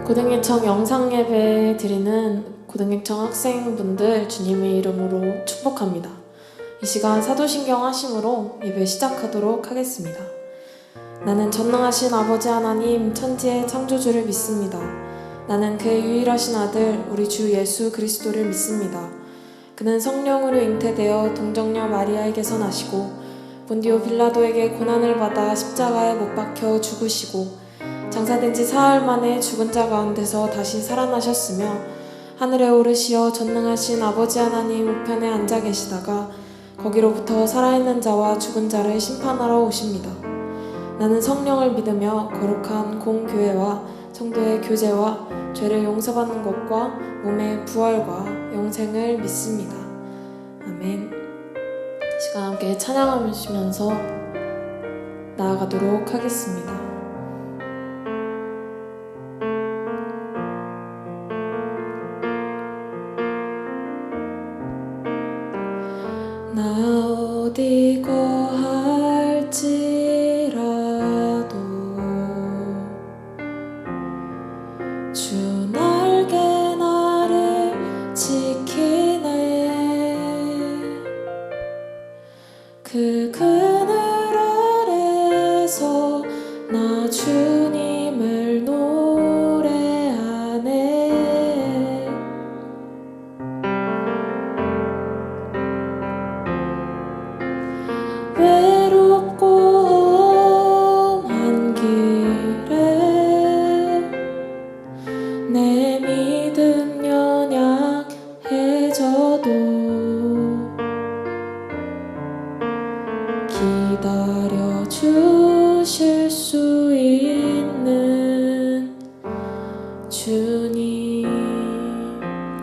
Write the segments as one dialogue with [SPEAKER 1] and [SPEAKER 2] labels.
[SPEAKER 1] 고등예청 영상예배 드리는 고등예청 학생분들 주님의 이름으로 축복합니다. 이 시간 사도신경 하심으로 예배 시작하도록 하겠습니다. 나는 전능하신 아버지 하나님 천지의 창조주를 믿습니다. 나는 그의 유일하신 아들 우리 주 예수 그리스도를 믿습니다. 그는 성령으로 잉태되어 동정녀 마리아에게서 나시고 본디오 빌라도에게 고난을 받아 십자가에 못 박혀 죽으시고 장사된 지 사흘 만에 죽은 자 가운데서 다시 살아나셨으며 하늘에 오르시어 전능하신 아버지 하나님 우편에 앉아 계시다가 거기로부터 살아있는 자와 죽은 자를 심판하러 오십니다. 나는 성령을 믿으며 거룩한 공교회와 성도의 교제와 죄를 용서받는 것과 몸의 부활과 영생을 믿습니다. 아멘. 시간 함께 찬양하시면서 나아가도록 하겠습니다. 나 어디 거할지라도 주 날개 나를 지키네. 그 그늘 아래서 나 주님을 노래하네. 외롭고 험한 길에 내 믿음 연약해져도 기다려 주실 수 있는 주님.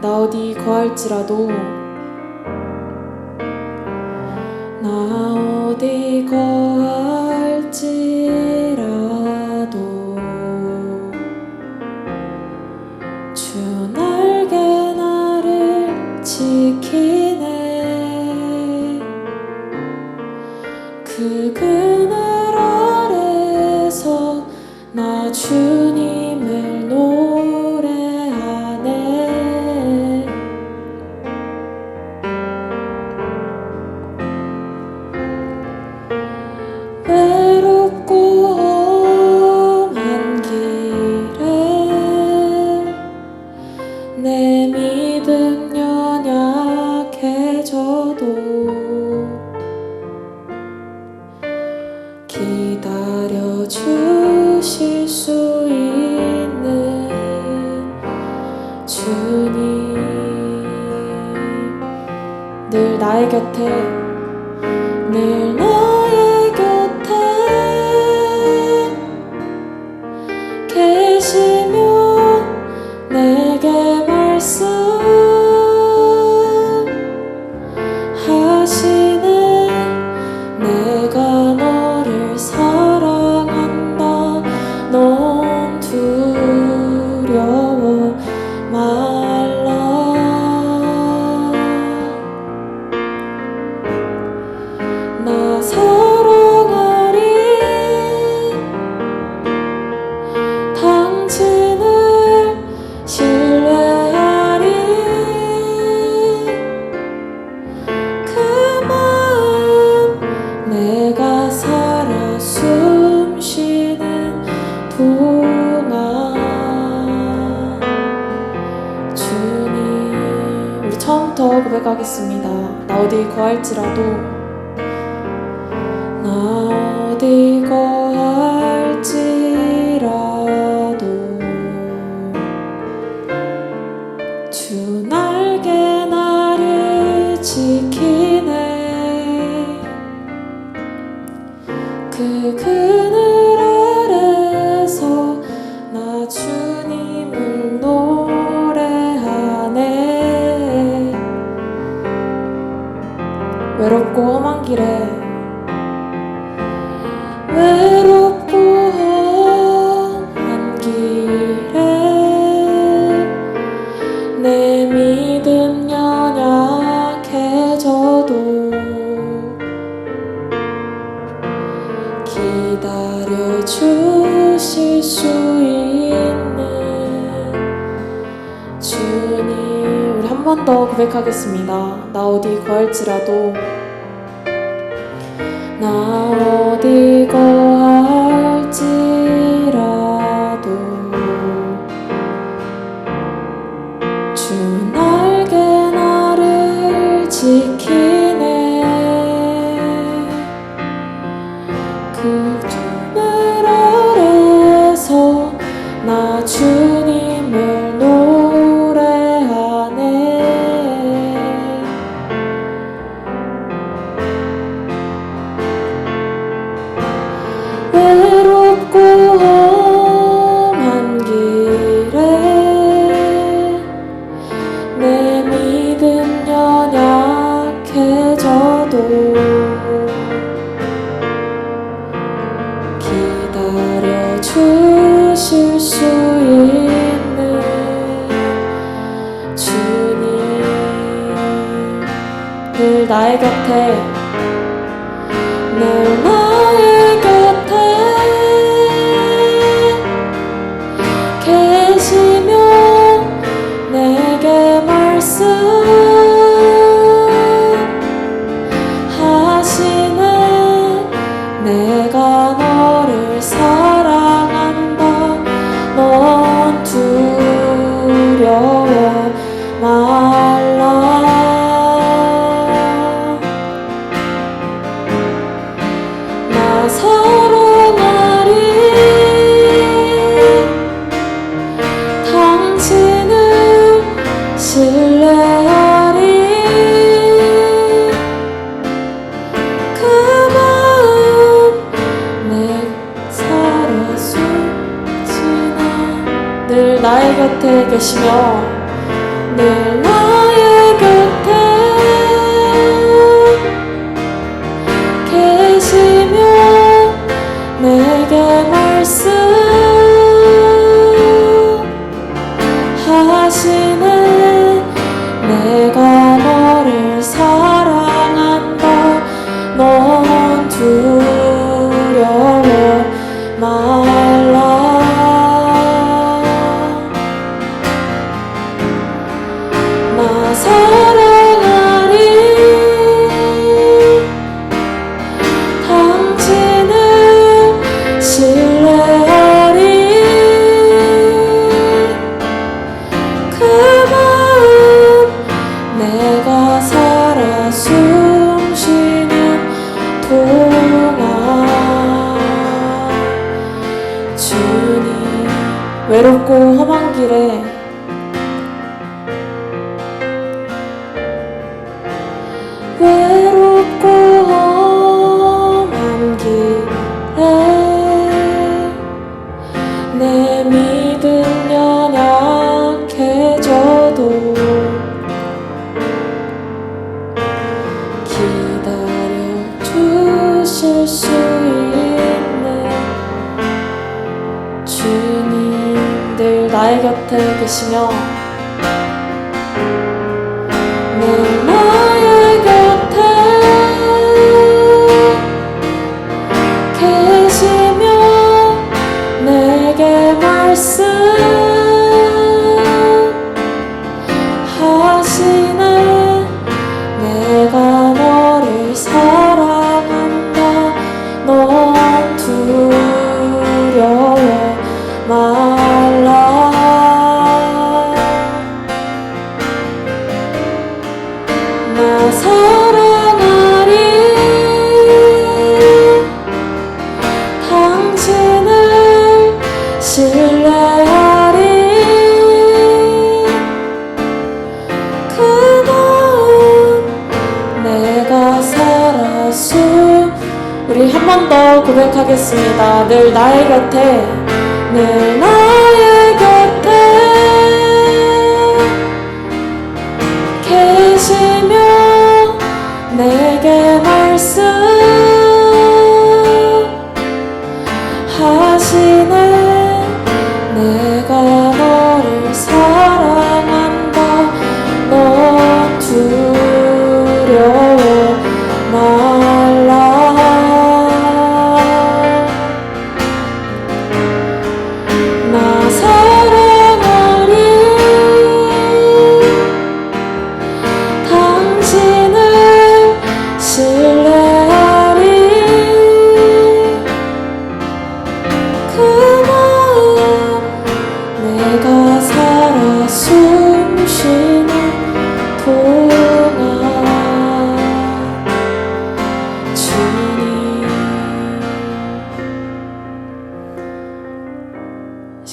[SPEAKER 1] 나 어디 거할지라도 나 어디 거할지라도 주 날개 나를 지키네. 그 그늘 아래서 나 주님을 노래하네. 외롭고 험한 길에 내 믿음 연약해져도 기다려 주실 수 있는 주님. 늘 나의 곁에 늘 나의 곁에 계시며 내게 말씀하시네. 내가 너를 사랑한다. 넌 두려워 말라. 나 사랑하리. 당신을 신뢰하리. 그 마음 내가 살아 숨쉬는 동안 주님. 우리 처음부터 고백하겠습니다. 나 어디 거할지라도 나 어디 거할지라도 주 날개 나를 지키네. 그 그늘 아래서 나 주님을 노래하네. 외롭고 험한 길에 외롭고 험한 길에 내 믿음 연약해져도 기다려 주실 수 있는 번 더 고백하겠습니다. 나 어디 거할지라도, 나 어디 거할지라도 주 날개 나를 지키네. 그 그늘 아래서 나 주님을 노래하네. 외롭고 험한 길에 내 믿음 연약해져도 기다려 주실 수 있는 주님, 늘 나의 곁에, 늘 나의 곁에 계시며 내게 말씀하시네. 내가 너를 사랑한다. 넌 두려워 말라. 나 사랑하리. 당신을 신뢰하리. 그 마음 내 살아 숨지나. 늘 나의 곁에 계시며, 늘 나의 곁에 계시며 내게 말씀하시네. 내가 너를 사랑한다. 넌 두려워 말라. 나 사랑하리. 당신을 신뢰하리. 그 마음 내가 살아 숨쉬는 동안 주님. 외롭고 험한 길에 외롭고 험한 길에 내 믿음 연약해져도 기다려 주실 수 있는 주님, 늘 나의 곁에 계시며, 늘 나의 곁에 계시며 내게 말씀하시네. 내가 너를 사랑한다. 넌 두려워 말라. 나 사랑하리. 당신을 신뢰하리. 그 마음 내가 살아 우리 한 번 더 고백하겠습니다. 늘 나의 곁에, 늘 나의 곁에 계시며 내게 말씀하시네. 내가 너를 사랑한다. 넌 두려워 말라. 나 사랑하리.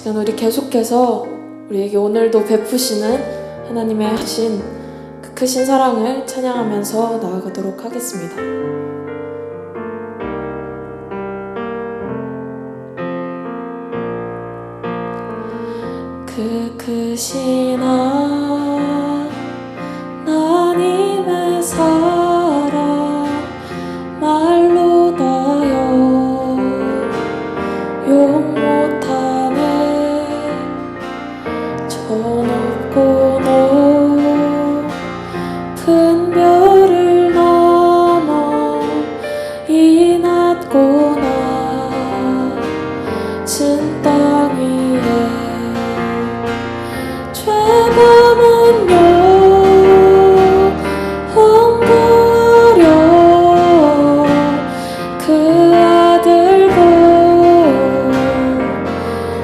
[SPEAKER 1] 시간 우리 계속해서 우리에게 오늘도 베푸시는 하나님의 하신 그 크신 사랑을 찬양하면서 나아가도록 하겠습니다. 그 크신 하나님의 사랑 말로 다여 용 못하네. 저 높고 높은 별을 넘어 이 낮고 낮은 땅 위에 죄범은요 홍보하려 그 아들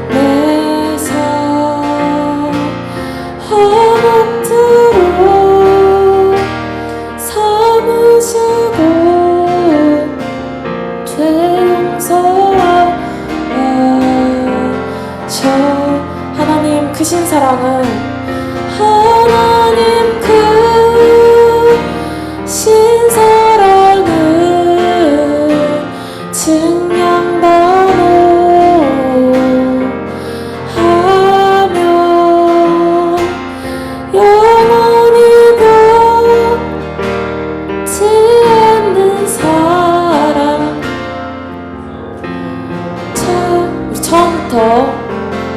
[SPEAKER 1] 보내사 허벅지로 삼으시고 죄 용서하셔. 하나님 크신 사랑은 하나님 크신 사랑은 증량받노 하며 영원히 변치 않는 사랑. 참, 우리 처음부터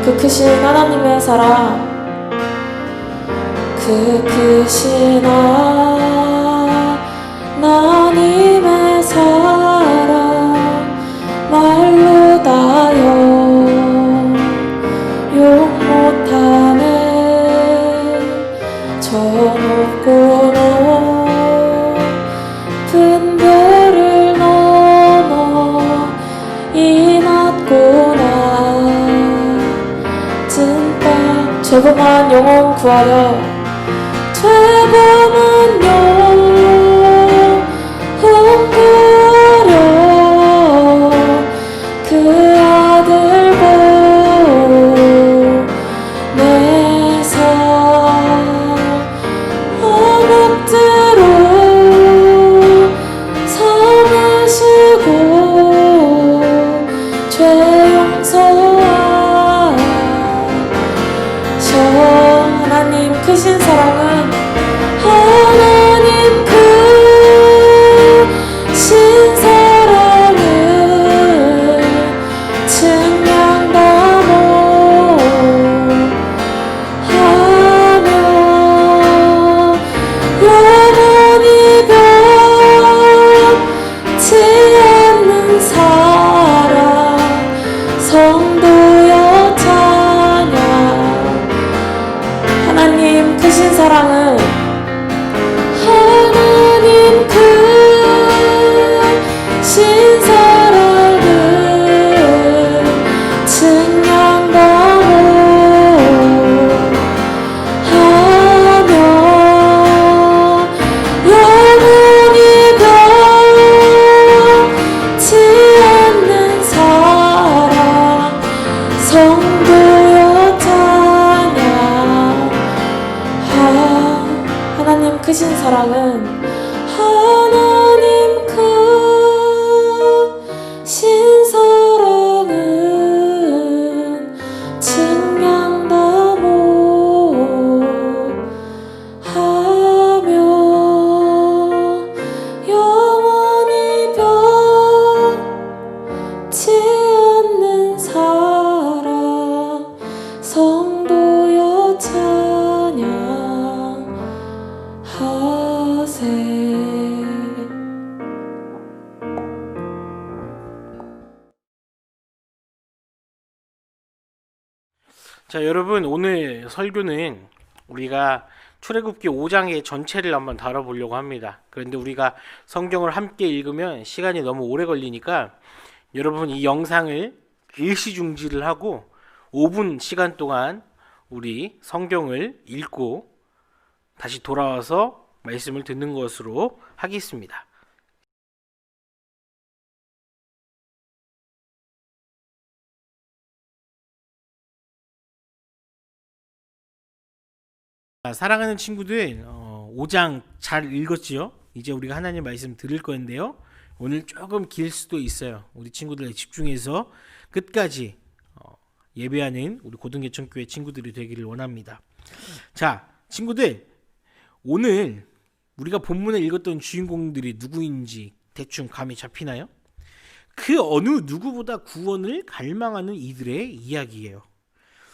[SPEAKER 1] 그 크신 하나님의 사랑, 그 크신 하나님의 사랑 말로 다여 용 못하네. 저 높고 높은 별을 넘어 이 낮고 낮은 땅. 죄범한 영혼 구하여 죄범한 영혼 구하려 그 아들 보내사 허벅지로 삼으시고 죄 용서하셔. 하나님 크신 사랑은 하나님 크신 사랑은 증량받노 하며 영원히 변치 않는 사랑. 성도여 찬양. 하나님 크신 사랑은 하나님 크신 사랑은 증량받노 하며 영원히 변치 않는 사랑. 성도여 찬양. 하나님 크신 사랑은 하나님 크신 사랑은 증량받노 하며 영원히 변치 않는 사랑. 성도여 찬양하세.
[SPEAKER 2] 자, 여러분, 오늘 설교는 우리가 출애굽기 5장의 전체를 한번 다뤄보려고 합니다. 그런데 우리가 성경을 함께 읽으면 시간이 너무 오래 걸리니까 여러분 이 영상을 일시중지를 하고 5분 시간 동안 우리 성경을 읽고 다시 돌아와서 말씀을 듣는 것으로 하겠습니다. 자, 사랑하는 친구들, 5장 잘 읽었지요? 이제 우리가 하나님 말씀 들을 건데요. 오늘 조금 길 수도 있어요. 우리 친구들 집중해서 끝까지 예배하는 우리 고등개천교회 친구들이 되기를 원합니다. 자, 친구들, 오늘 우리가 본문에 읽었던 주인공들이 누구인지 대충 감이 잡히나요? 그 어느 누구보다 구원을 갈망하는 이들의 이야기예요.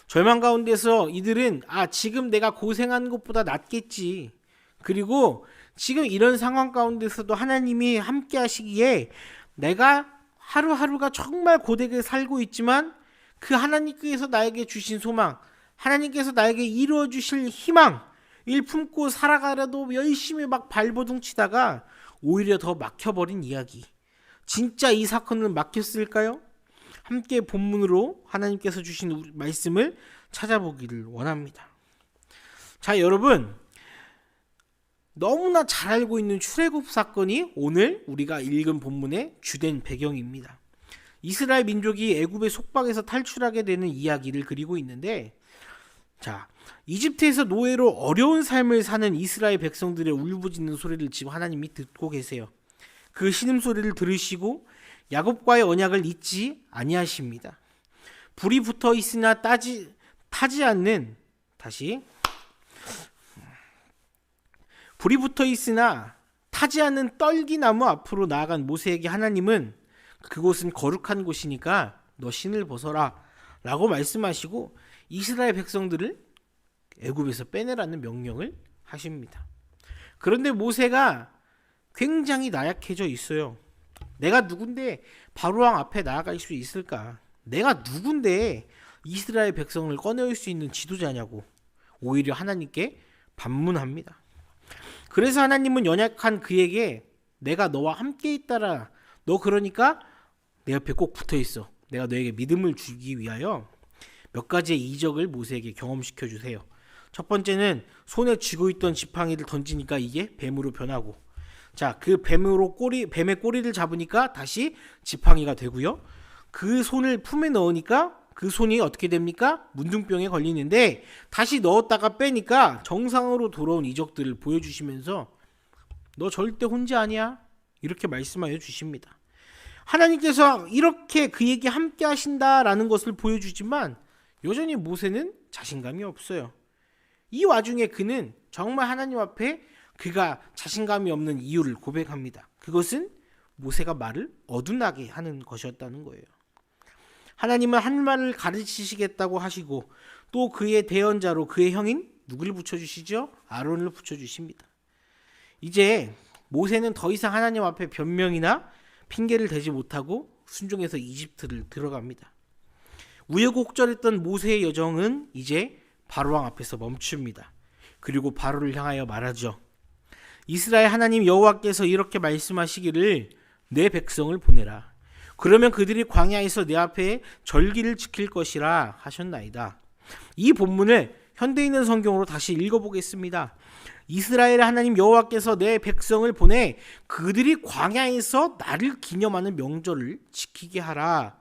[SPEAKER 2] 절망 가운데서 이들은 지금 내가 고생하는 것보다 낫겠지. 그리고 지금 이런 상황 가운데서도 하나님이 함께 하시기에 내가 하루하루가 정말 고되게 살고 있지만 그 하나님께서 나에게 주신 소망, 하나님께서 나에게 이루어 주실 희망, 일 품고 살아가려도 열심히 막 발버둥 치다가 오히려 더 막혀버린 이야기. 진짜 이 사건은 막혔을까요? 함께 본문으로 하나님께서 주신 말씀을 찾아보기를 원합니다. 자, 여러분, 너무나 잘 알고 있는 출애굽 사건이 오늘 우리가 읽은 본문의 주된 배경입니다. 이스라엘 민족이 애굽의 속박에서 탈출하게 되는 이야기를 그리고 있는데, 자, 이집트에서 노예로 어려운 삶을 사는 이스라엘 백성들의 울부짖는 소리를 지금 하나님이 듣고 계세요. 그 신음소리를 들으시고 야곱과의 언약을 잊지 아니하십니다. 불이 붙어 있으나 타지 않는 떨기나무 앞으로 나아간 모세에게 하나님은 그곳은 거룩한 곳이니까 너 신을 벗어라 라고 말씀하시고 이스라엘 백성들을 애굽에서 빼내라는 명령을 하십니다. 그런데 모세가 굉장히 나약해져 있어요. 내가 누군데 바로왕 앞에 나아갈 수 있을까? 내가 누군데 이스라엘 백성을 꺼내올 수 있는 지도자냐고 오히려 하나님께 반문합니다. 그래서 하나님은 연약한 그에게 내가 너와 함께 있다라. 너 그러니까 내 옆에 꼭 붙어 있어. 내가 너에게 믿음을 주기 위하여 몇 가지의 이적을 모세에게 경험시켜 주세요. 첫 번째는 손에 쥐고 있던 지팡이를 던지니까 이게 뱀으로 변하고, 자, 그 뱀의 꼬리를 잡으니까 다시 지팡이가 되고요. 그 손을 품에 넣으니까 그 손이 어떻게 됩니까? 문둥병에 걸리는데 다시 넣었다가 빼니까 정상으로 돌아온 이적들을 보여주시면서 너 절대 혼자 아니야. 이렇게 말씀하여 주십니다. 하나님께서 이렇게 그에게 함께 하신다라는 것을 보여주지만 여전히 모세는 자신감이 없어요. 이 와중에 그는 정말 하나님 앞에 그가 자신감이 없는 이유를 고백합니다. 그것은 모세가 말을 어둔하게 하는 것이었다는 거예요. 하나님은 한 말을 가르치시겠다고 하시고 또 그의 대언자로 그의 형인 누구를 붙여주시죠? 아론을 붙여주십니다. 이제 모세는 더 이상 하나님 앞에 변명이나 핑계를 대지 못하고 순종해서 이집트를 들어갑니다. 우여곡절했던 모세의 여정은 이제 바로왕 앞에서 멈춥니다. 그리고 바로를 향하여 말하죠. 이스라엘 하나님 여호와께서 이렇게 말씀하시기를 내 백성을 보내라. 그러면 그들이 광야에서 내 앞에 절기를 지킬 것이라 하셨나이다. 이 본문을 현대 있는 성경으로 다시 읽어보겠습니다. 이스라엘 하나님 여호와께서 내 백성을 보내 그들이 광야에서 나를 기념하는 명절을 지키게 하라.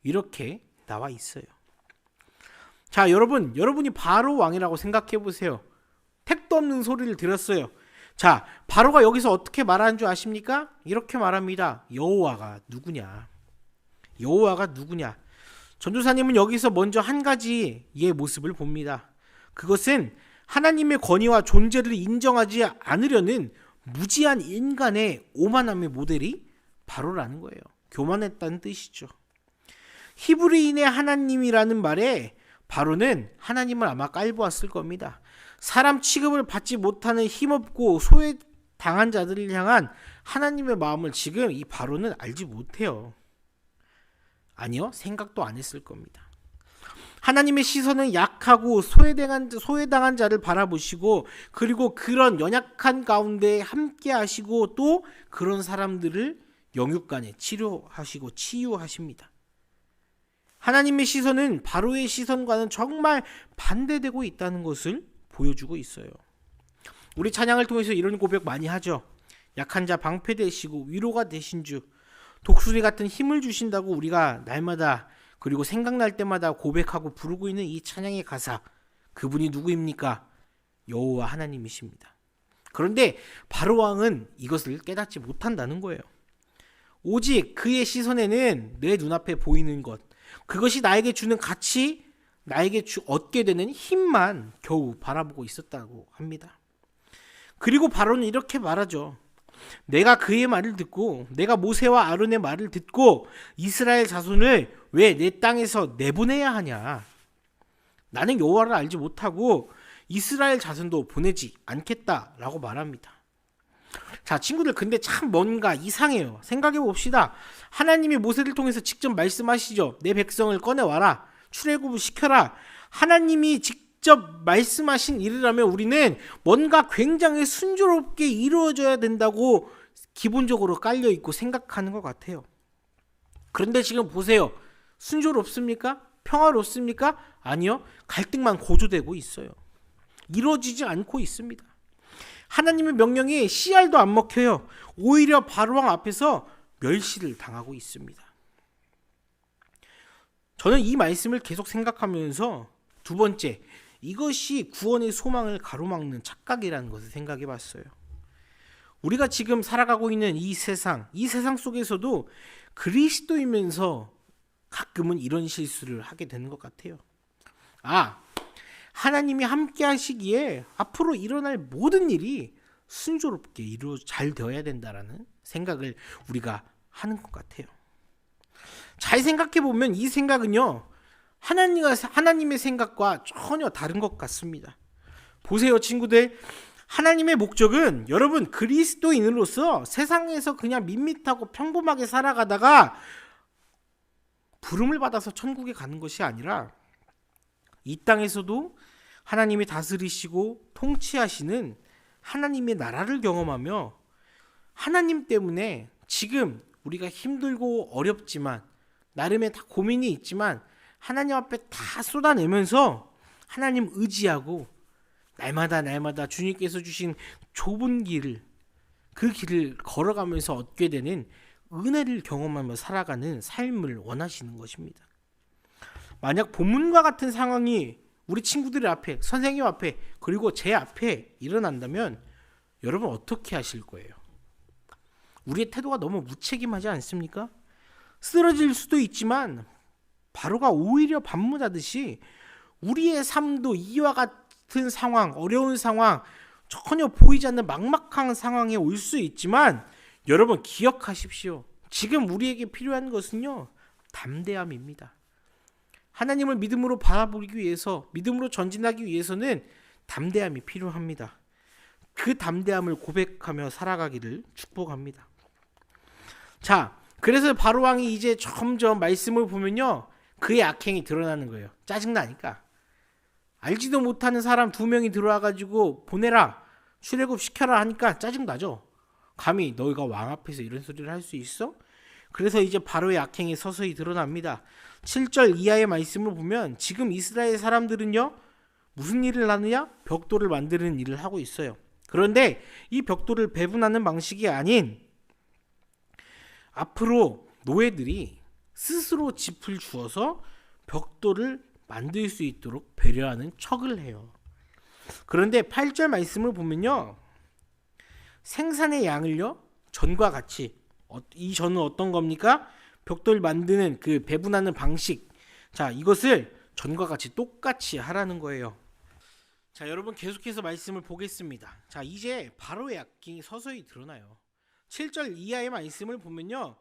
[SPEAKER 2] 이렇게 나와 있어요. 자, 여러분이 바로 왕이라고 생각해 보세요. 택도 없는 소리를 들었어요. 자, 바로가 여기서 어떻게 말하는 줄 아십니까? 이렇게 말합니다. 여호와가 누구냐? 여호와가 누구냐? 전도사님은 여기서 먼저 한 가지의 모습을 봅니다. 그것은 하나님의 권위와 존재를 인정하지 않으려는 무지한 인간의 오만함의 모델이 바로라는 거예요. 교만했다는 뜻이죠. 히브리인의 하나님이라는 말에 바로는 하나님을 아마 깔보았을 겁니다. 사람 취급을 받지 못하는 힘없고 소외당한 자들을 향한 하나님의 마음을 지금 이 바로는 알지 못해요. 아니요, 생각도 안 했을 겁니다. 하나님의 시선은 약하고 소외당한 자를 바라보시고 그리고 그런 연약한 가운데 함께 하시고 또 그런 사람들을 영육간에 치료하시고 치유하십니다. 하나님의 시선은 바로의 시선과는 정말 반대되고 있다는 것을 보여주고 있어요. 우리 찬양을 통해서 이런 고백 많이 하죠. 약한 자 방패 되시고 위로가 되신 주, 독수리 같은 힘을 주신다고 우리가 날마다 그리고 생각날 때마다 고백하고 부르고 있는 이 찬양의 가사, 그분이 누구입니까? 여호와 하나님이십니다. 그런데 바로 왕은 이것을 깨닫지 못한다는 거예요. 오직 그의 시선에는 내 눈앞에 보이는 것, 그것이 나에게 주는 가치, 나에게 얻게 되는 힘만 겨우 바라보고 있었다고 합니다. 그리고 바로는 이렇게 말하죠. 내가 그의 말을 듣고, 내가 모세와 아론의 말을 듣고 이스라엘 자손을 왜 내 땅에서 내보내야 하냐? 나는 여호와를 알지 못하고 이스라엘 자손도 보내지 않겠다라고 말합니다. 자, 친구들, 근데 참 뭔가 이상해요. 생각해 봅시다. 하나님이 모세를 통해서 직접 말씀하시죠. 내 백성을 꺼내와라, 출애굽을 시켜라. 하나님이 직접 말씀하신 일이라면 우리는 뭔가 굉장히 순조롭게 이루어져야 된다고 기본적으로 깔려있고 생각하는 것 같아요. 그런데 지금 보세요. 순조롭습니까? 평화롭습니까? 아니요. 갈등만 고조되고 있어요. 이루어지지 않고 있습니다. 하나님의 명령이 씨알도 안 먹혀요. 오히려 바로왕 앞에서 멸시를 당하고 있습니다. 저는 이 말씀을 계속 생각하면서 두 번째, 이것이 구원의 소망을 가로막는 착각이라는 것을 생각해 봤어요. 우리가 지금 살아가고 있는 이 세상 속에서도 그리스도이면서 가끔은 이런 실수를 하게 되는 것 같아요. 하나님이 함께 하시기에 앞으로 일어날 모든 일이 순조롭게 잘 되어야 된다라는 생각을 우리가 하는 것 같아요. 잘 생각해 보면 이 생각은요, 하나님의 생각과 전혀 다른 것 같습니다. 보세요, 친구들. 하나님의 목적은 여러분 그리스도인으로서 세상에서 그냥 밋밋하고 평범하게 살아가다가 부름을 받아서 천국에 가는 것이 아니라 이 땅에서도 하나님이 다스리시고 통치하시는 하나님의 나라를 경험하며 하나님 때문에 지금 우리가 힘들고 어렵지만 나름의 다 고민이 있지만 하나님 앞에 다 쏟아내면서 하나님 의지하고 날마다 주님께서 주신 좁은 길을, 그 길을 걸어가면서 얻게 되는 은혜를 경험하며 살아가는 삶을 원하시는 것입니다. 만약 본문과 같은 상황이 우리 친구들 앞에, 선생님 앞에, 그리고 제 앞에 일어난다면 여러분 어떻게 하실 거예요? 우리의 태도가 너무 무책임하지 않습니까? 쓰러질 수도 있지만 바로가 오히려 반문하듯이 우리의 삶도 이와 같은 상황, 어려운 상황, 전혀 보이지 않는 막막한 상황에 올 수 있지만 여러분 기억하십시오. 지금 우리에게 필요한 것은요, 담대함입니다. 하나님을 믿음으로 바라보기 위해서, 믿음으로 전진하기 위해서는 담대함이 필요합니다. 그 담대함을 고백하며 살아가기를 축복합니다. 자, 그래서 바로왕이 이제 점점 말씀을 보면요, 그의 악행이 드러나는 거예요. 짜증나니까. 알지도 못하는 사람 2명이 들어와가지고 보내라, 출애굽 시켜라 하니까 짜증나죠. 감히 너희가 왕 앞에서 이런 소리를 할 수 있어? 그래서 이제 바로의 악행이 서서히 드러납니다. 7절 이하의 말씀을 보면 지금 이스라엘 사람들은요, 무슨 일을 하느냐? 벽돌을 만드는 일을 하고 있어요. 그런데 이 벽돌을 배분하는 방식이 아닌 앞으로 노예들이 스스로 짚을 주어서 벽돌을 만들 수 있도록 배려하는 척을 해요. 그런데 8절 말씀을 보면요, 생산의 양을요, 전과 같이, 이 전은 어떤 겁니까? 벽돌 만드는 그 배분하는 방식, 자, 이것을 전과 같이 똑같이 하라는 거예요. 자, 여러분 계속해서 말씀을 보겠습니다. 자, 이제 바로의 악행이 서서히 드러나요. 7절 이하의 말씀을 보면요,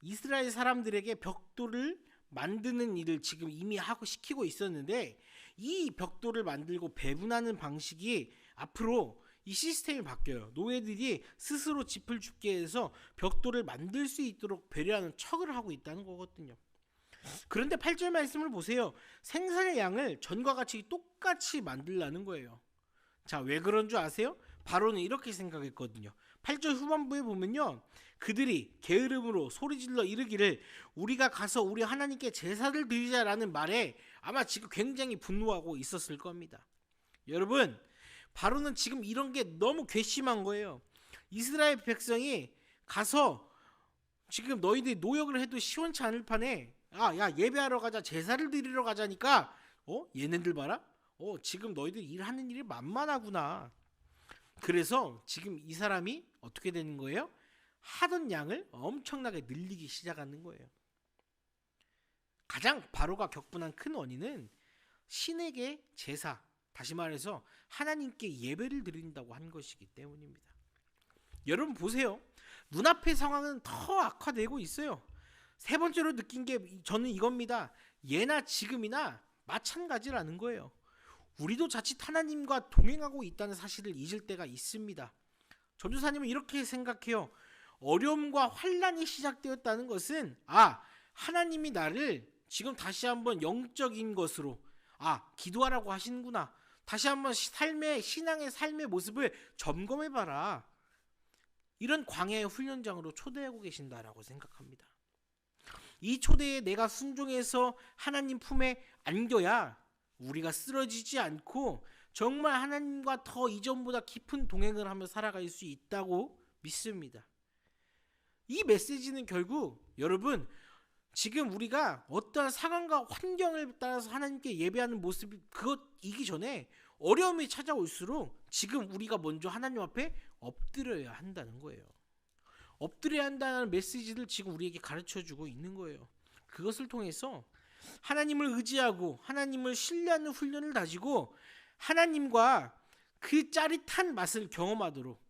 [SPEAKER 2] 이스라엘 사람들에게 벽돌을 만드는 일을 지금 이미 하고 시키고 있었는데 이 벽돌을 만들고 배분하는 방식이 앞으로 이 시스템이 바뀌어요. 노예들이 스스로 짚을 줍게 해서 벽돌을 만들 수 있도록 배려하는 척을 하고 있다는 거거든요. 그런데 8절 말씀을 보세요. 생산의 양을 전과 같이 똑같이 만들라는 거예요. 자, 왜 그런 줄 아세요? 바로는 이렇게 생각했거든요. 8절 후반부에 보면요, 그들이 게으름으로 소리질러 이르기를 우리가 가서 우리 하나님께 제사를 드리자라는 말에 아마 지금 굉장히 분노하고 있었을 겁니다. 여러분, 바로는 지금 이런 게 너무 괘씸한 거예요. 이스라엘 백성이 가서 지금 너희들이 노역을 해도 시원치 않을 판에 야 예배하러 가자, 제사를 드리러 가자니까 얘네들 봐라, 지금 너희들 일하는 일이 만만하구나. 그래서 지금 이 사람이 어떻게 되는 거예요? 하던 양을 엄청나게 늘리기 시작하는 거예요. 가장 바로가 격분한 큰 원인은 신에게 제사, 다시 말해서 하나님께 예배를 드린다고 한 것이기 때문입니다. 여러분 보세요. 눈앞의 상황은 더 악화되고 있어요. 세 번째로 느낀 게 저는 이겁니다. 예나 지금이나 마찬가지라는 거예요. 우리도 자칫 하나님과 동행하고 있다는 사실을 잊을 때가 있습니다. 전도사님은 이렇게 생각해요. 어려움과 환란이 시작되었다는 것은 하나님이 나를 지금 다시 한번 영적인 것으로 기도하라고 하시는구나. 다시 한번 신앙의 삶의 모습을 점검해봐라. 이런 광야의 훈련장으로 초대하고 계신다라고 생각합니다. 이 초대에 내가 순종해서 하나님 품에 안겨야 우리가 쓰러지지 않고 정말 하나님과 더 이전보다 깊은 동행을 하며 살아갈 수 있다고 믿습니다. 이 메시지는 결국 여러분 지금 우리가 어떠한 상황과 환경을 따라서 하나님께 예배하는 모습이 그것이기 전에 어려움이 찾아올수록 지금 우리가 먼저 하나님 앞에 엎드려야 한다는 거예요. 엎드려야 한다는 메시지를 지금 우리에게 가르쳐주고 있는 거예요. 그것을 통해서 하나님을 의지하고 하나님을 신뢰하는 훈련을 가지고 하나님과 그 짜릿한 맛을 경험하도록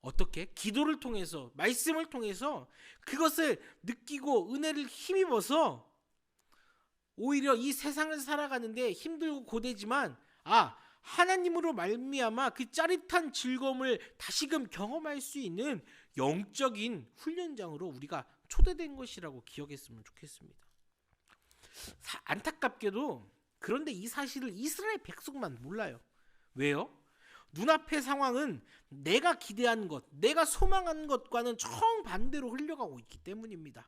[SPEAKER 2] 어떻게? 기도를 통해서 말씀을 통해서 그것을 느끼고 은혜를 힘입어서 오히려 이 세상을 살아가는데 힘들고 고되지만 하나님으로 말미암아 그 짜릿한 즐거움을 다시금 경험할 수 있는 영적인 훈련장으로 우리가 초대된 것이라고 기억했으면 좋겠습니다. 안타깝게도 그런데 이 사실을 이스라엘 백성만 몰라요. 왜요? 눈앞의 상황은 내가 기대한 것, 내가 소망한 것과는 정반대로 흘러가고 있기 때문입니다.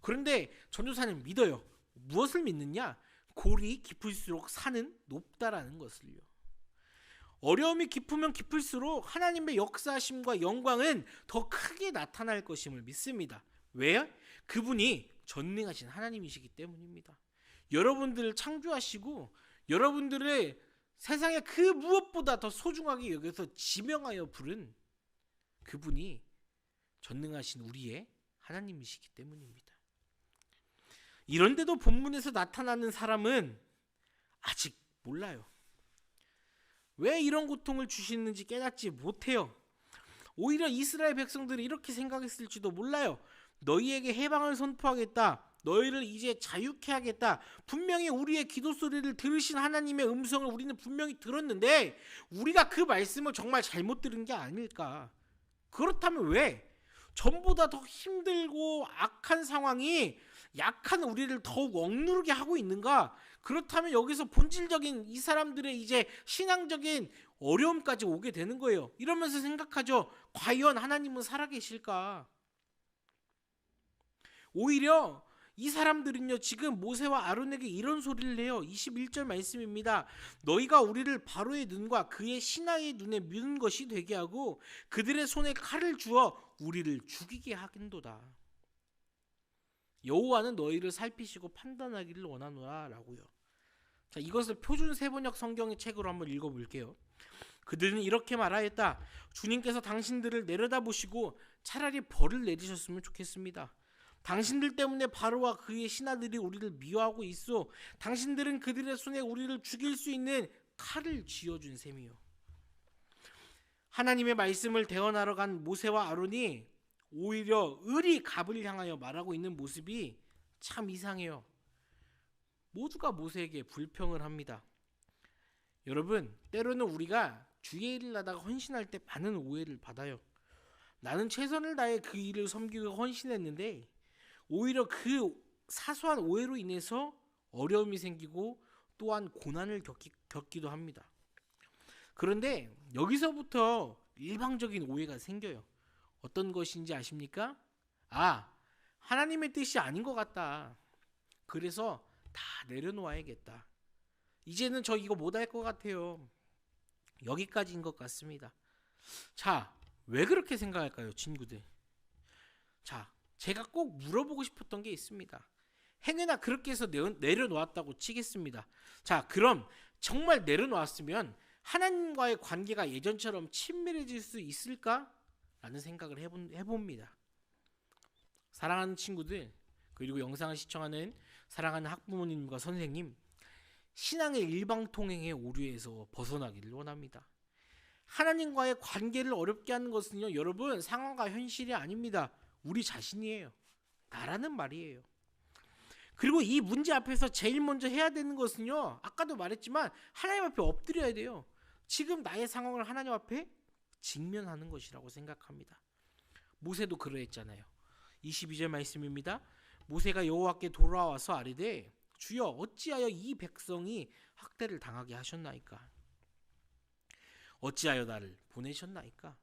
[SPEAKER 2] 그런데 전도사는 믿어요. 무엇을 믿느냐? 골이 깊을수록 산은 높다라는 것을요. 어려움이 깊으면 깊을수록 하나님의 역사하심과 영광은 더 크게 나타날 것임을 믿습니다. 왜요? 그분이 전능하신 하나님이시기 때문입니다. 여러분들을 창조하시고 여러분들의 세상에 그 무엇보다 더 소중하게 여겨서 지명하여 부른 그분이 전능하신 우리의 하나님이시기 때문입니다. 이런데도 본문에서 나타나는 사람은 아직 몰라요. 왜 이런 고통을 주시는지 깨닫지 못해요. 오히려 이스라엘 백성들이 이렇게 생각했을지도 몰라요. 너희에게 해방을 선포하겠다. 너희를 이제 자유케 하겠다. 분명히 우리의 기도 소리를 들으신 하나님의 음성을 우리는 분명히 들었는데 우리가 그 말씀을 정말 잘못 들은 게 아닐까. 그렇다면 왜 전보다 더 힘들고 악한 상황이 약한 우리를 더욱 억누르게 하고 있는가? 그렇다면 여기서 본질적인 이 사람들의 이제 신앙적인 어려움까지 오게 되는 거예요. 이러면서 생각하죠. 과연 하나님은 살아계실까? 오히려 이 사람들은요 지금 모세와 아론에게 이런 소리를 해요. 21절 말씀입니다. 너희가 우리를 바로의 눈과 그의 신하의 눈에 미는 것이 되게 하고 그들의 손에 칼을 주어 우리를 죽이게 하긴도다. 여호와는 너희를 살피시고 판단하기를 원하노라 라고요. 자, 이것을 표준 세번역 성경의 책으로 한번 읽어볼게요. 그들은 이렇게 말하였다. 주님께서 당신들을 내려다보시고 차라리 벌을 내리셨으면 좋겠습니다. 당신들 때문에 바로와 그의 신하들이 우리를 미워하고 있어. 당신들은 그들의 손에 우리를 죽일 수 있는 칼을 쥐어준 셈이요. 하나님의 말씀을 대언하러 간 모세와 아론이 오히려 을이 갑을 향하여 말하고 있는 모습이 참 이상해요. 모두가 모세에게 불평을 합니다. 여러분, 때로는 우리가 주의 일을 하다가 헌신할 때 많은 오해를 받아요. 나는 최선을 다해 그 일을 섬기고 헌신했는데 오히려 그 사소한 오해로 인해서 어려움이 생기고 또한 고난을 겪기도 합니다. 그런데 여기서부터 일방적인 오해가 생겨요. 어떤 것인지 아십니까? 하나님의 뜻이 아닌 것 같다. 그래서 다 내려놓아야겠다. 이제는 저 이거 못할 것 같아요. 여기까지인 것 같습니다. 자, 왜 그렇게 생각할까요, 친구들? 자, 제가 꼭 물어보고 싶었던 게 있습니다. 행여나 그렇게 해서 내려놓았다고 치겠습니다. 자, 그럼 정말 내려놓았으면 하나님과의 관계가 예전처럼 친밀해질 수 있을까? 라는 생각을 해봅니다. 사랑하는 친구들, 그리고 영상을 시청하는 사랑하는 학부모님과 선생님, 신앙의 일방통행의 오류에서 벗어나기를 원합니다. 하나님과의 관계를 어렵게 하는 것은요, 여러분, 상황과 현실이 아닙니다. 우리 자신이에요. 나라는 말이에요. 그리고 이 문제 앞에서 제일 먼저 해야 되는 것은요, 아까도 말했지만 하나님 앞에 엎드려야 돼요. 지금 나의 상황을 하나님 앞에 직면하는 것이라고 생각합니다. 모세도 그러했잖아요. 22절 말씀입니다. 모세가 여호와께 돌아와서 아뢰되 주여 어찌하여 이 백성이 학대를 당하게 하셨나이까? 어찌하여 나를 보내셨나이까?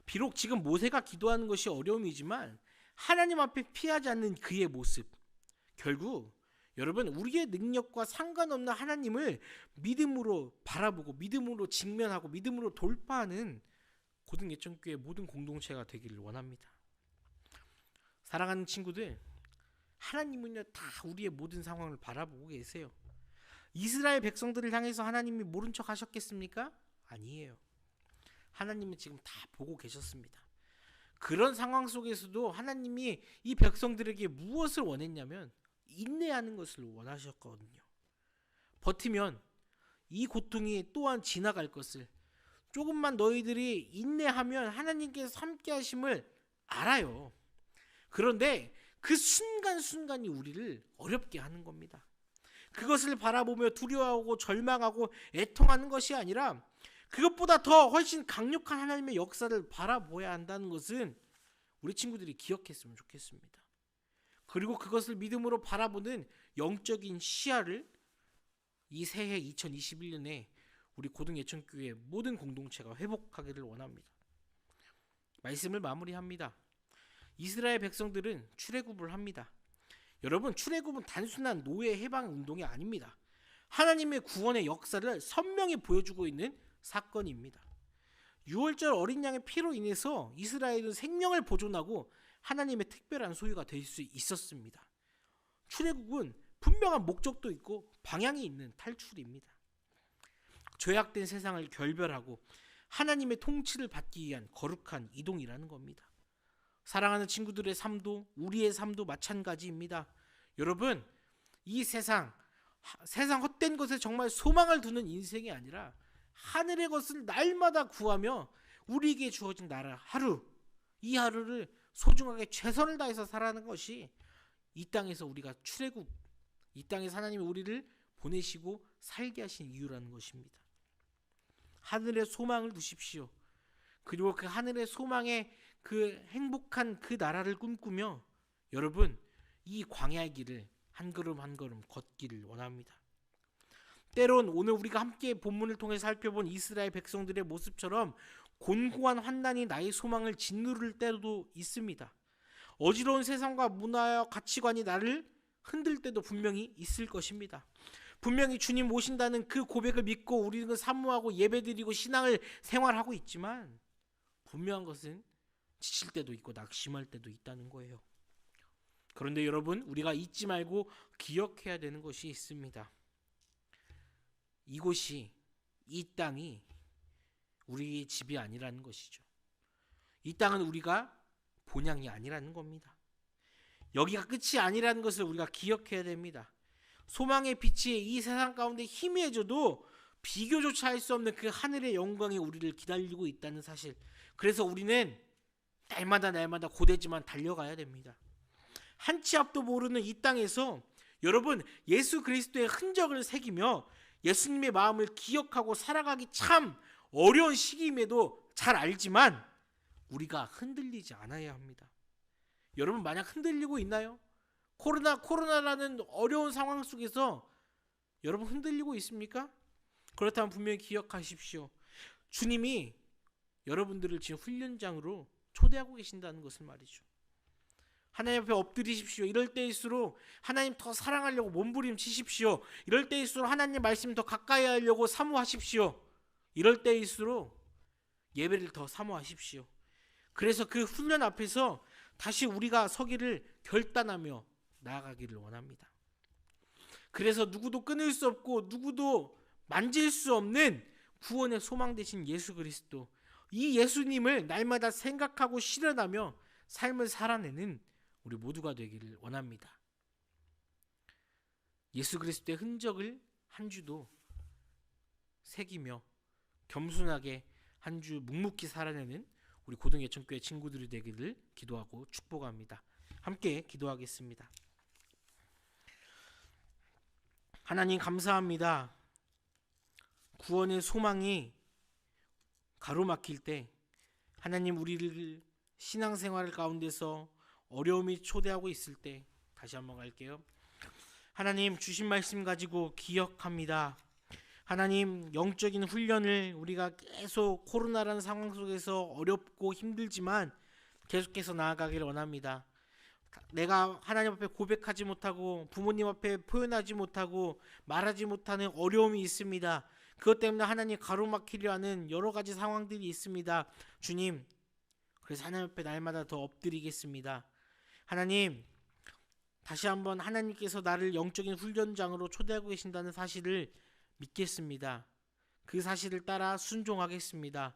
[SPEAKER 2] 비록 지금 모세가 기도하는 것이 어려움이지만 하나님 앞에 피하지 않는 그의 모습, 결국 여러분, 우리의 능력과 상관없는 하나님을 믿음으로 바라보고 믿음으로 직면하고 믿음으로 돌파하는 고등예천교회 모든 공동체가 되기를 원합니다. 사랑하는 친구들, 하나님은요 다 우리의 모든 상황을 바라보고 계세요. 이스라엘 백성들을 향해서 하나님이 모른 척 하셨겠습니까? 아니에요. 하나님은 지금 다 보고 계셨습니다. 그런 상황 속에서도 하나님이 이 백성들에게 무엇을 원했냐면 인내하는 것을 원하셨거든요. 버티면 이 고통이 또한 지나갈 것을, 조금만 너희들이 인내하면 하나님께서 함께 하심을 알아요. 그런데 그 순간순간이 우리를 어렵게 하는 겁니다. 그것을 바라보며 두려워하고 절망하고 애통하는 것이 아니라 그것보다 더 훨씬 강력한 하나님의 역사를 바라보아야 한다는 것은 우리 친구들이 기억했으면 좋겠습니다. 그리고 그것을 믿음으로 바라보는 영적인 시야를 이 새해 2021년에 우리 고등예천교회 모든 공동체가 회복하기를 원합니다. 말씀을 마무리합니다. 이스라엘 백성들은 출애굽을 합니다. 여러분, 출애굽은 단순한 노예 해방 운동이 아닙니다. 하나님의 구원의 역사를 선명히 보여주고 있는 사건입니다. 6월절 어린 양의 피로 인해서 이스라엘은 생명을 보존하고 하나님의 특별한 소유가 될 수 있었습니다. 출애굽은 분명한 목적도 있고 방향이 있는 탈출입니다. 죄악된 세상을 결별하고 하나님의 통치를 받기 위한 거룩한 이동이라는 겁니다. 사랑하는 친구들의 삶도 우리의 삶도 마찬가지입니다. 여러분, 이 세상 헛된 것에 정말 소망을 두는 인생이 아니라 하늘의 것을 날마다 구하며 우리에게 주어진 나라 하루, 이 하루를 소중하게 최선을 다해서 살아가는 것이 이 땅에서 우리가 출애굽, 이 땅에서 하나님이 우리를 보내시고 살게 하신 이유라는 것입니다. 하늘의 소망을 두십시오. 그리고 그 하늘의 소망의 그 행복한 그 나라를 꿈꾸며 여러분, 이 광야의 길을 한 걸음 한 걸음 걷기를 원합니다. 때론 오늘 우리가 함께 본문을 통해 살펴본 이스라엘 백성들의 모습처럼 곤고한 환난이 나의 소망을 짓누를 때도 있습니다. 어지러운 세상과 문화와 가치관이 나를 흔들 때도 분명히 있을 것입니다. 분명히 주님 오신다는 그 고백을 믿고 우리는 사모하고 예배드리고 신앙을 생활하고 있지만 분명한 것은 지칠 때도 있고 낙심할 때도 있다는 거예요. 그런데 여러분, 우리가 잊지 말고 기억해야 되는 것이 있습니다. 이곳이, 이 땅이 우리의 집이 아니라는 것이죠. 이 땅은 우리가 본향이 아니라는 겁니다. 여기가 끝이 아니라는 것을 우리가 기억해야 됩니다. 소망의 빛이 이 세상 가운데 희미해져도 비교조차 할 수 없는 그 하늘의 영광이 우리를 기다리고 있다는 사실. 그래서 우리는 날마다 고되지만 달려가야 됩니다. 한 치 앞도 모르는 이 땅에서 여러분, 예수 그리스도의 흔적을 새기며 예수님의 마음을 기억하고 살아가기 참 어려운 시기임에도 잘 알지만 우리가 흔들리지 않아야 합니다. 여러분, 만약 흔들리고 있나요? 코로나라는 어려운 상황 속에서 여러분 흔들리고 있습니까? 그렇다면 분명히 기억하십시오. 주님이 여러분들을 지금 훈련장으로 초대하고 계신다는 것을 말이죠. 하나님 앞에 엎드리십시오. 이럴 때일수록 하나님 더 사랑하려고 몸부림치십시오. 이럴 때일수록 하나님 말씀 더 가까이 하려고 사모하십시오. 이럴 때일수록 예배를 더 사모하십시오. 그래서 그 훈련 앞에서 다시 우리가 서기를 결단하며 나아가기를 원합니다. 그래서 누구도 끊을 수 없고 누구도 만질 수 없는 구원의 소망 되신 예수 그리스도, 이 예수님을 날마다 생각하고 실현하며 삶을 살아내는 우리 모두가 되기를 원합니다. 예수 그리스도의 흔적을 한 주도 새기며 겸손하게 한 주 묵묵히 살아내는 우리 고등예천교회 친구들이 되기를 기도하고 축복합니다. 함께 기도하겠습니다. 하나님 감사합니다. 구원의 소망이 가로막힐 때 하나님 우리를 신앙생활 가운데서 어려움이 초대하고 있을 때 다시 한번 갈게요. 하나님 주신 말씀 가지고 기억합니다. 하나님 영적인 훈련을 우리가 계속 코로나라는 상황 속에서 어렵고 힘들지만 계속해서 나아가기를 원합니다. 내가 하나님 앞에 고백하지 못하고 부모님 앞에 표현하지 못하고 말하지 못하는 어려움이 있습니다. 그것 때문에 하나님 가로막히려 하는 여러 가지 상황들이 있습니다. 주님, 그래서 하나님 앞에 날마다 더 엎드리겠습니다. 하나님, 다시 한번 하나님께서 나를 영적인 훈련장으로 초대하고 계신다는 사실을 믿겠습니다. 그 사실을 따라 순종하겠습니다.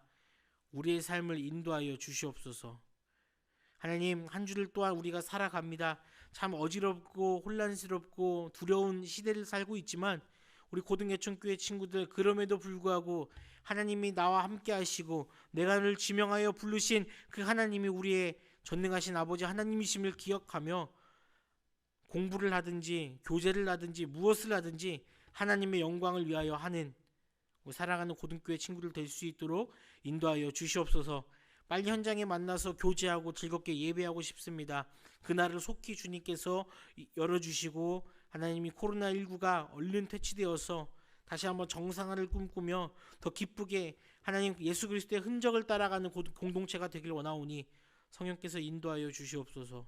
[SPEAKER 2] 우리의 삶을 인도하여 주시옵소서. 하나님, 한 주를 또한 우리가 살아갑니다. 참 어지럽고 혼란스럽고 두려운 시대를 살고 있지만 우리 고등예천교회 친구들, 그럼에도 불구하고 하나님이 나와 함께 하시고 내가 늘 지명하여 부르신 그 하나님이 우리의 전능하신 아버지 하나님이심을 기억하며 공부를 하든지 교제를 하든지 무엇을 하든지 하나님의 영광을 위하여 하는 사랑하는 고등교회 친구들 될 수 있도록 인도하여 주시옵소서. 빨리 현장에 만나서 교제하고 즐겁게 예배하고 싶습니다. 그날을 속히 주님께서 열어주시고 하나님이 코로나19가 얼른 퇴치되어서 다시 한번 정상화를 꿈꾸며 더 기쁘게 하나님 예수 그리스도의 흔적을 따라가는 공동체가 되길 원하오니 성령께서 인도하여 주시옵소서.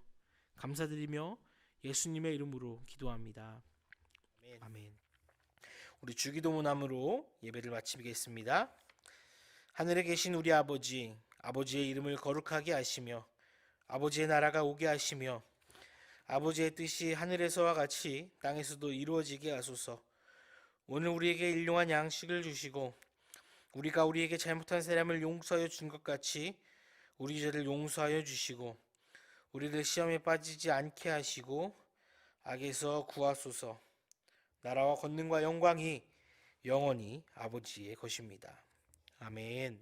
[SPEAKER 2] 감사드리며 예수님의 이름으로 기도합니다. 아멘. 우리 주기도문함으로 예배를 마치겠습니다. 하늘에 계신 우리 아버지, 아버지의 이름을 거룩하게 하시며 아버지의 나라가 오게 하시며 아버지의 뜻이 하늘에서와 같이 땅에서도 이루어지게 하소서. 오늘 우리에게 일용할 양식을 주시고 우리가 우리에게 잘못한 사람을 용서하여 준 것 같이 우리 죄를 용서하여 주시고 우리를 시험에 빠지지 않게 하시고 악에서 구하소서. 나라와 권능과 영광이 영원히 아버지의 것입니다. 아멘.